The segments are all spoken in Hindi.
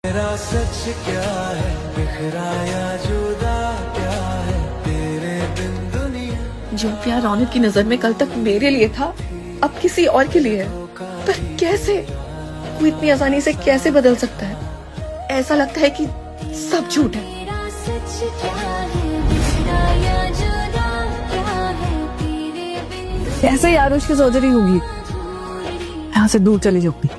मेरा सच क्या है, बिखराया जुदा क्या है, तेरे बिन दुनिया। जो प्यार रौनक की नजर में कल तक मेरे लिए था, अब किसी और के लिए है। पर कैसे? वो इतनी आसानी से कैसे बदल सकता है? ऐसा लगता है कि सब झूठ है। कैसे यार उसकी सर्जरी होगी? यहाँ से दूर चली जाऊंगी।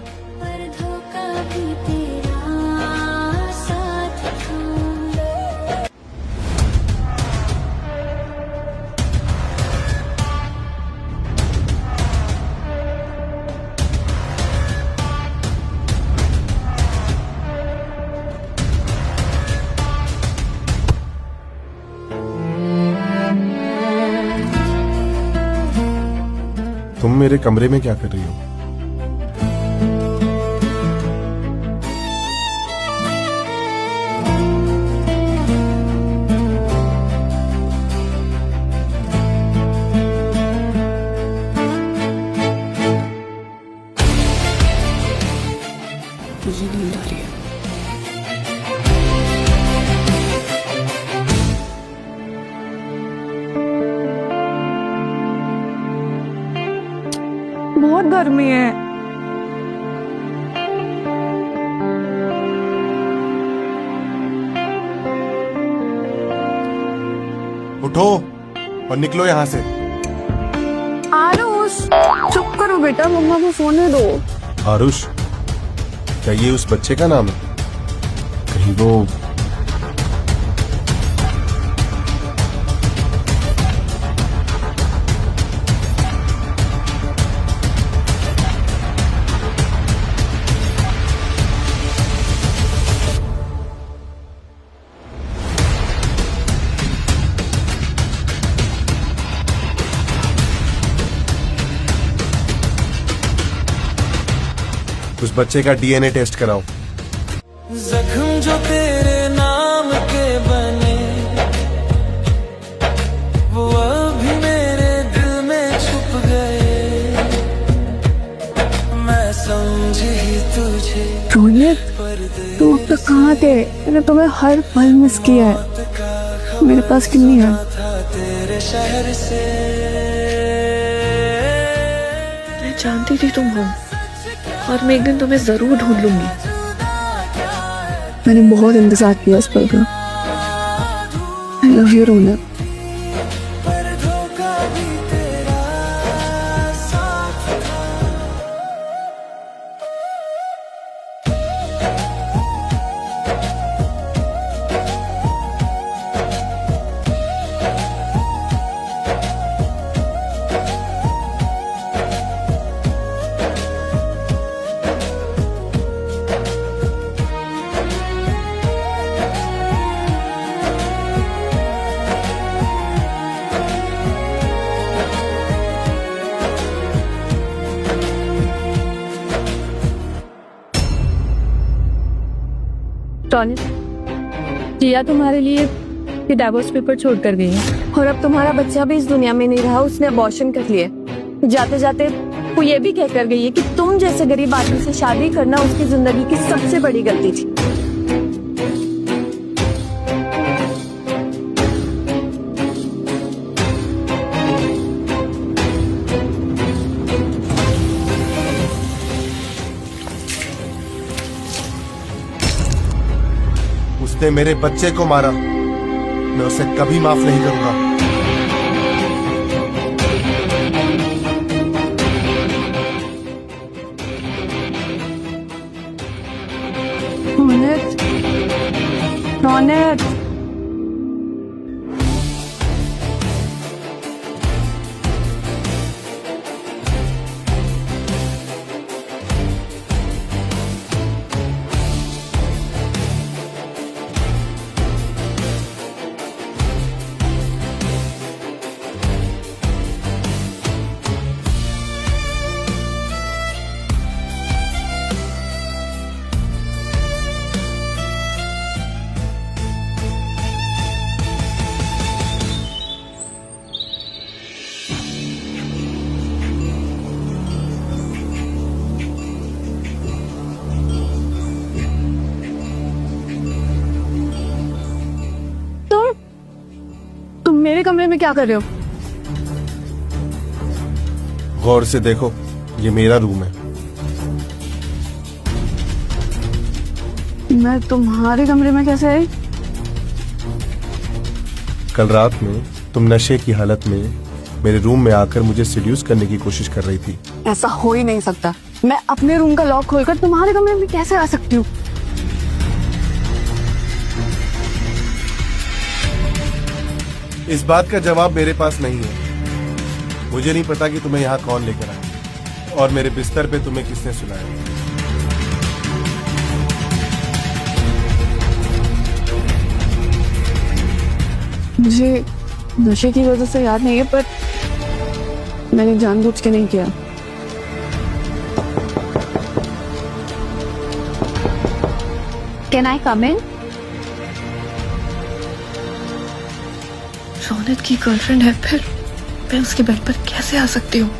तुम मेरे कमरे में क्या कर रही हो? मुझे नींद आ रही है। बहुत गर्मी है। उठो और निकलो यहाँ से। आरुष चुप करो बेटा, मम्मा को सोने दो। आरुष, क्या ये उस बच्चे का नाम है? कहीं वो उस बच्चे का डीएनए टेस्ट कराओ। जख्म जो तेरे नाम के बने, वो अभी मेरे दिल में छुप गए। मैं समझी तुझे रोहित, तुम अब तक कहाँ थे? मैंने तुम्हें हर पल मिस किया है। मेरे पास कितनी है? था तेरे शहर से। मैं जानती थी तुम हो, और मैं एक दिन तुम्हें जरूर ढूंढ लूंगी। मैंने बहुत इंतजार किया इस पल का। I love you Raunak. पर धोखा भी तेरा साथ था। टॉनिक, जिया तुम्हारे लिए ये डाइवोर्स पेपर छोड़ कर गई है। और अब तुम्हारा बच्चा भी इस दुनिया में नहीं रहा, उसने अबॉर्शन कर लिया। जाते जाते वो ये भी कह कर गई है कि तुम जैसे गरीब आदमी से शादी करना उसकी जिंदगी की सबसे बड़ी गलती थी। उसने मेरे बच्चे को मारा, मैं उसे कभी माफ नहीं करूंगा। रोनित, रोनित। मेरे कमरे में क्या कर रहे हो? गौर से देखो, ये मेरा रूम है। मैं तुम्हारे कमरे में कैसे आई? कल रात में तुम नशे की हालत में मेरे रूम में आकर मुझे सिड्यूस करने की कोशिश कर रही थी। ऐसा हो ही नहीं सकता। मैं अपने रूम का लॉक खोलकर तुम्हारे कमरे में कैसे आ सकती हूँ? इस बात का जवाब मेरे पास नहीं है। मुझे नहीं पता कि तुम्हें यहाँ कौन लेकर आया और मेरे बिस्तर पे तुम्हें किसने सुलाया। मुझे नशे की वजह से याद नहीं है, पर मैंने जानबूझ के नहीं किया। Can I come in? रौनक की गर्लफ्रेंड है, फिर मैं उसके बेड पर कैसे आ सकती हूँ?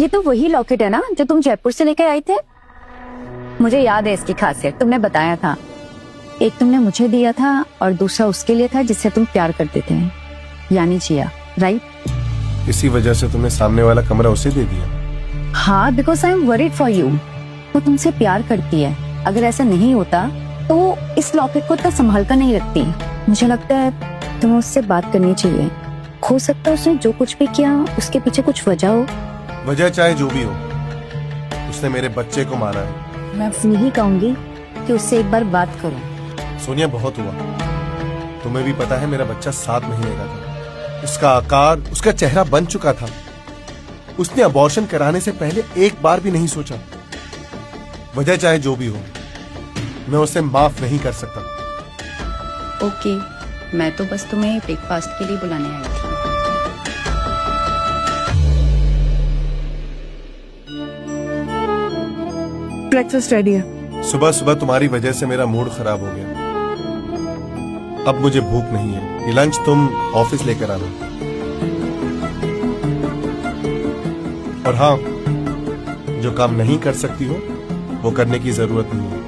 ये तो वही लॉकेट है ना जो तुम जयपुर से लेकर आए थे? मुझे याद है इसकी खासियत, तुमने बताया था। एक तुमने मुझे दिया था और दूसरा उसके लिए था जिससे तुम प्यार करते थे, यानी जिया, राइट? इसी वजह से तुमने सामने वाला कमरा उसे दे दिया? हाँ, because I am worried for you. वो तुमसे प्यार करती है। अगर ऐसा नहीं होता तो इस लॉकेट को इतना संभाल कर नहीं रखती। मुझे लगता है तुम्हें उससे बात करनी चाहिए। हो सकता है उसने जो कुछ भी किया उसके पीछे कुछ वजह हो। वजह चाहे जो भी हो, उसने मेरे बच्चे को मारा है। मैं यही कहूंगी कि उससे एक बार बात करो। सोनिया, बहुत हुआ। तुम्हें भी पता है मेरा बच्चा 7 महीने का था। उसका आकार, उसका चेहरा बन चुका था। उसने अबॉर्शन कराने से पहले एक बार भी नहीं सोचा। वजह चाहे जो भी हो, मैं उसे माफ नहीं कर सकता। ओके, मैं तो बस तुम्हें ब्रेकफास्ट के लिए बुलाने आई थी। ब्रेकफास्ट रेडी है। सुबह सुबह तुम्हारी वजह से मेरा मूड खराब हो गया। अब मुझे भूख नहीं है। ये लंच तुम ऑफिस लेकर आना। और हाँ, जो काम नहीं कर सकती हो वो करने की जरूरत नहीं है।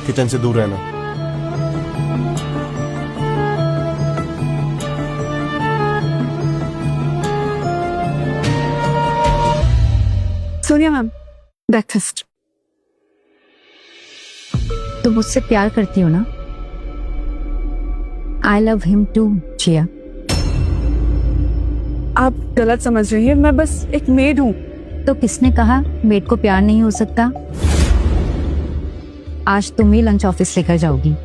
किचन से दूर रहना। Sonia ma'am, breakfast. तुम मुझसे प्यार करती हो ना? आई लव हिम टू, जिया। आप गलत समझ रही हैं, मैं बस एक मेड हूँ। तो किसने कहा मेड को प्यार नहीं हो सकता? आज तुम ही लंच ऑफिस लेकर जाओगी।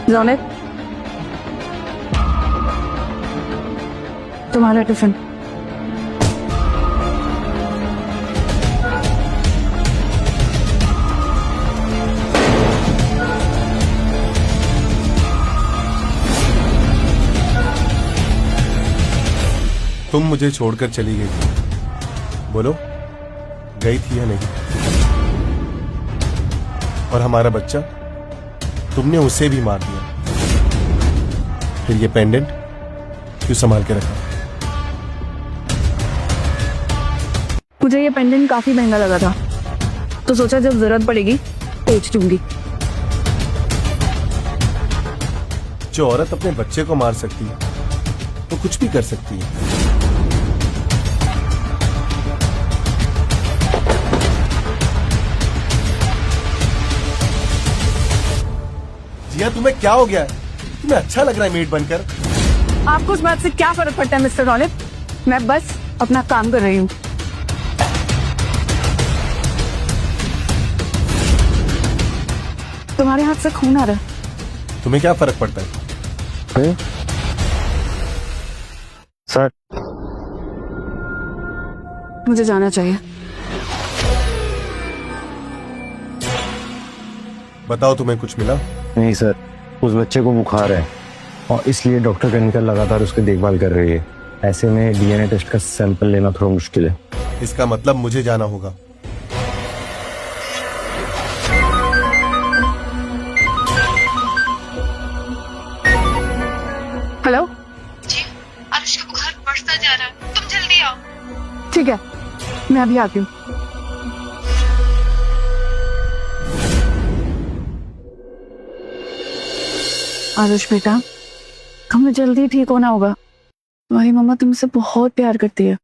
रौनक, तुम्हारा टिफिन। तुम मुझे छोड़कर चली गई थी। बोलो, गई थी या नहीं? और हमारा बच्चा, तुमने उसे भी मार दिया। फिर ये पेंडेंट क्यों संभाल के रखा? मुझे ये पेंडेंट काफी महंगा लगा था, तो सोचा जब जरूरत पड़ेगी बेच दूंगी। जो औरत अपने बच्चे को मार सकती है तो कुछ भी कर सकती है। जिया, तुम्हें क्या हो गया है? तुम्हें अच्छा लग रहा है मेड बनकर? आपको उस बात से क्या फर्क पड़ता है मिस्टर रौनक? मैं बस अपना काम कर रही हूँ। तुम्हारे हाथ से खून आ रहा है। तुम्हें क्या फर्क पड़ता है? सर, मुझे जाना चाहिए। बताओ, तुम्हें कुछ मिला? नहीं सर, उस बच्चे को बुखार है और इसलिए डॉक्टर कनिका लगातार उसकी देखभाल कर रही है। ऐसे में डीएनए टेस्ट का सैंपल लेना थोड़ा मुश्किल है। इसका मतलब मुझे जाना होगा। हेलो, जी, आरुष का बुखार बढ़ता जा रहा है, तुम जल्दी आओ। ठीक है, मैं अभी आती हूँ। आरुष बेटा, तुम्हें जल्दी ठीक होना होगा। तुम्हारी मम्मा तुमसे बहुत प्यार करती है।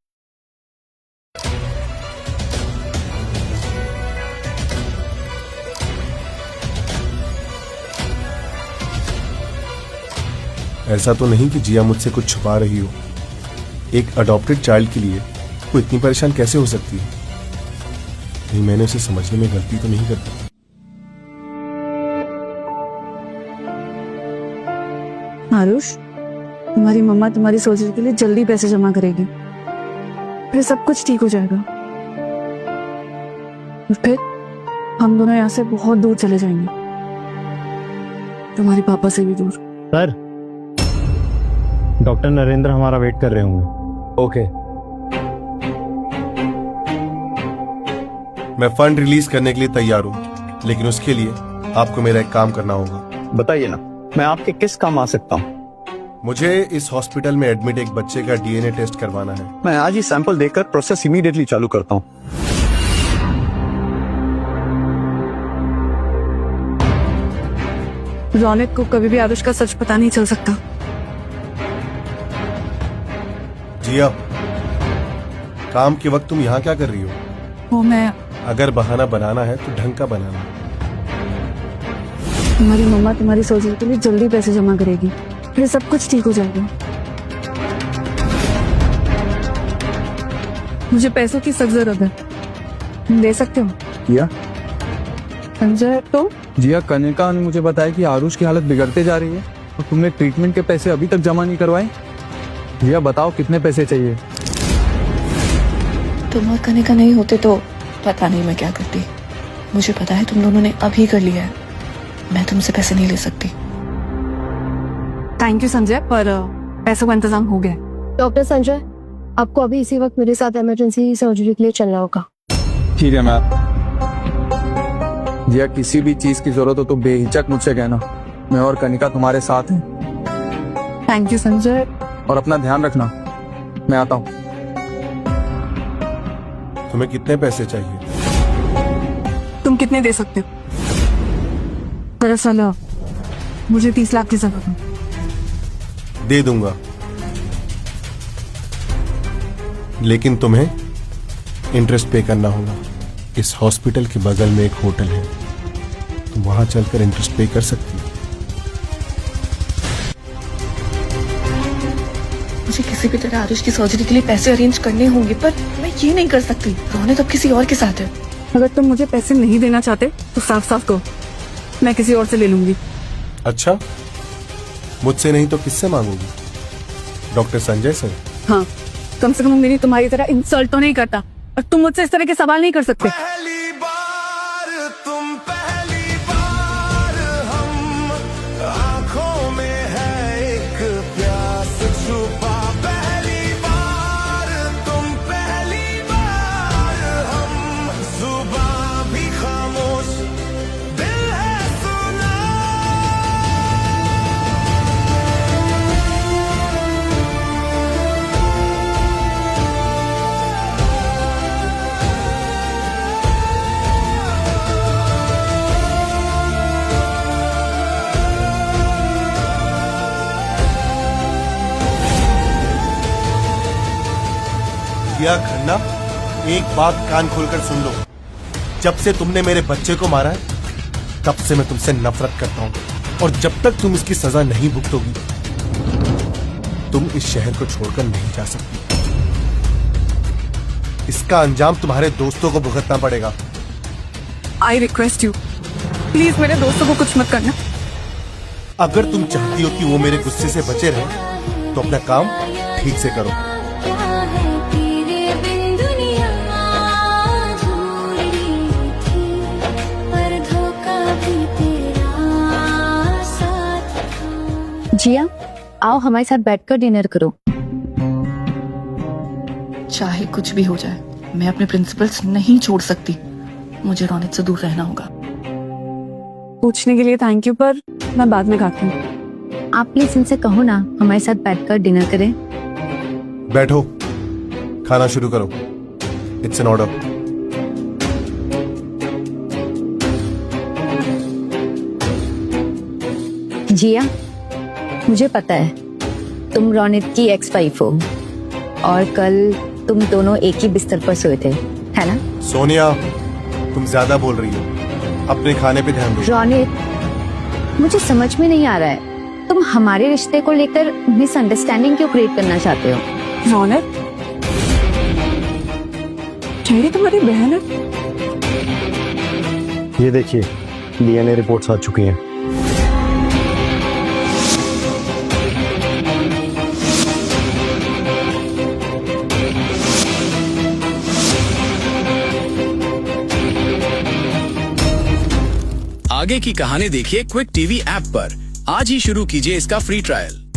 ऐसा तो नहीं कि जिया मुझसे कुछ छुपा रही हो। एक अडॉप्टेड चाइल्ड के लिए वो इतनी परेशान कैसे हो सकती है? नहीं, मैंने उसे समझने में गलती तो नहीं करती। आरुष, तुम्हारी मम्मा तुम्हारी सर्जरी के लिए जल्दी पैसे जमा करेगी, फिर सब कुछ ठीक हो जाएगा। और फिर हम दोनों यहाँ से बहुत दूर चले जाएंगे, तुम्हारे पापा से भी दूर। सर, डॉक्टर नरेंद्र हमारा वेट कर रहे होंगे। ओके, मैं फंड रिलीज करने के लिए तैयार हूँ, लेकिन उसके लिए आपको मेरा एक काम करना होगा। बताइए ना, मैं आपके किस काम आ सकता हूँ? मुझे इस हॉस्पिटल में एडमिट एक बच्चे का डीएनए टेस्ट करवाना है। मैं आज ही सैंपल देकर प्रोसेस इमीडिएटली चालू करता हूँ। रौनक को कभी भी आरुष का सच पता नहीं चल सकता। जिया, काम के वक्त तुम यहाँ क्या कर रही हो? वो मैं, अगर बहाना बनाना है तो ढंग का बनाना। तुम्हारी मम्मा तुम्हारी सर्जरी के लिए जल्दी पैसे जमा करेगी, फिर सब कुछ ठीक हो जाएगा। मुझे पैसों की सख्त जरूरत है, तुम दे सकते हो? जिया, संजय, तो जिया, कनिका ने मुझे बताया कि आरुष की हालत बिगड़ते जा रही है और तुमने ट्रीटमेंट के पैसे अभी तक जमा नहीं करवाए। जिया, बताओ कितने पैसे चाहिए? तुम और कनिका नहीं होते तो पता नहीं मैं क्या करती। मुझे पता है तुम दोनों ने अभी कर लिया है, मैं तुमसे पैसे नहीं ले सकती। थैंक यू संजय, पर पैसों का इंतजाम हो गया। डॉक्टर संजय, आपको अभी इसी वक्त मेरे साथ इमरजेंसी सर्जरी के लिए चलना होगा। ठीक है मैम। जिया, किसी भी चीज की जरूरत हो तो बेहिचक मुझसे कहना, मैं और कनिका तुम्हारे साथ हैं। Thank you Sanjay. और अपना ध्यान रखना, मैं आता हूँ। तुम्हें कितने पैसे चाहिए? तुम कितने दे सकते हो? दरअसल मुझे 30 लाख की जरूरत है। दे दूंगा, लेकिन तुम्हें इंटरेस्ट पे करना होगा। इस हॉस्पिटल के बगल में एक होटल है, तुम वहां चलकर इंटरेस्ट पे कर सकती हो। मुझे किसी भी तरह आरुष की सर्जरी के लिए पैसे अरेंज करने होंगे, पर मैं ये नहीं कर सकती। रौनक अब किसी और के साथ है। अगर तुम मुझे पैसे नहीं देना चाहते तो साफ साफ कहो, मैं किसी और से ले लूंगी। अच्छा, मुझसे नहीं तो किससे मांगोगी? डॉक्टर संजय से? हाँ, कम से कम मेरी तुम्हारी तरह इंसल्ट तो नहीं करता, और तुम मुझसे इस तरह के सवाल नहीं कर सकते। पहली बार हम आंखों में है एक प्यास छुपा। पहली बार हम जुबां भी खामोश, दिल है सुना। जिया खन्ना, एक बात कान खोलकर सुन लो। जब से तुमने मेरे बच्चे को मारा है, तब से मैं तुमसे नफरत करता हूं, और जब तक तुम इसकी सजा नहीं भुगतोगी, तुम इस शहर को छोड़कर नहीं जा सकती। इसका अंजाम तुम्हारे दोस्तों को भुगतना पड़ेगा। आई रिक्वेस्ट यू, प्लीज मेरे दोस्तों को कुछ मत करना। अगर तुम चाहती हो कि वो मेरे गुस्से से बचे रहे, तो अपना काम ठीक से करो। तेरे बिन दुनिया झूठी थी, पर धोखा भी तेरा जिया, आओ हमारे साथ बैठकर डिनर करो। चाहे कुछ भी हो जाए, मैं अपने प्रिंसिपल्स नहीं छोड़ सकती। मुझे रौनक से दूर रहना होगा। पूछने के लिए थैंक यू, पर मैं बाद में खाती हूँ। आप प्लीज इनसे कहो ना हमारे साथ बैठकर डिनर करें। बैठो, खाना शुरू करो। It's an order. जिया, मुझे पता है तुम रौनक की एक्स वाइफ हो और कल तुम दोनों एक ही बिस्तर पर सोए थे, है ना? सोनिया, तुम ज्यादा बोल रही हो। अपने खाने पे ध्यान दो। रौनक, मुझे समझ में नहीं आ रहा है तुम हमारे रिश्ते को लेकर मिसअंडरस्टैंडिंग क्यों क्रिएट करना चाहते हो? रौनक, ठहरी तुम्हारी बहन है। ये देखिए, डीएनए रिपोर्ट्स आ चुकी हैं। आगे की कहानी देखिए क्विक टीवी ऐप पर। आज ही शुरू कीजिए इसका फ्री ट्रायल।